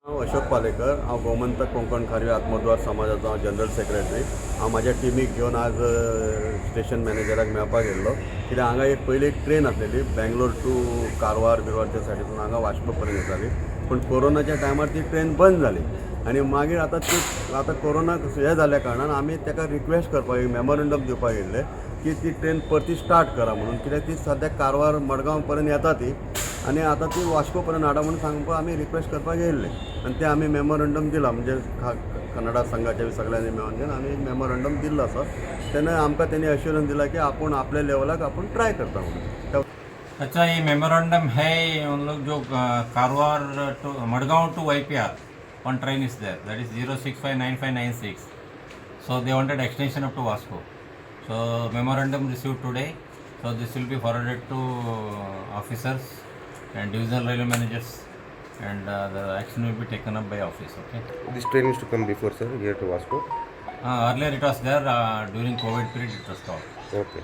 अशोक पालेकर हांव गोमंतक कोंकण खारवी आत्मद्वार समाजाचो जनरल सेक्रेटरी। हांव म्हाज्या टिमीक घेवन आज स्टेशन मॅनेजराक मेळपाक गेल्लो, कित्याक हांगा पयलीं एक ट्रेन आसलेली बेंगलोर टू कारवार बिरवारच्या सायडीसून हांगा वास्को पर्यंत येताली, पूण कोरोनाच्या टायमार ती ट्रेन बंद जाली आनी मागीर आतां कोरोना हें जाल्ल्या कारणान आमी ताका रिक्वेस्ट करपाक एक मेमोरंडम दिवपाक येयल्ले की ती ट्रेन परती स्टार्ट करा म्हणून, कित्याक ती सद्याक कारवार मडगांव पर्यंत येता ती आनी आतां ती वास्को पर्यंत हाडा म्हणून सांगपाक आमी रिक्वेस्ट करपाक येयल्ले आनी ते आमी मेमोरंडम दिला, म्हणजे कन्नडा संघाच्या सगळ्यांनी मेळून घेवन आमी मेमोरंडम दिल्लो आसा। तेन्ना आमकां तेणी अश्युरन्स दिला की आपूण आपल्या लेवलाक आपूण ट्राय करता म्हणून। अच्छा, ये मेमोरेंडम है उन लोग जो Karwar to Madgaon to YPR one train is there, that is 0659596. So they wanted extension up to Vasco. So memorandum received today. So this will be forwarded to officers and divisional railway managers, and the action will be taken up by office. Okay. This train used to come before, sir, here to Vasco. Earlier it was there, during COVID period it was stopped. Okay.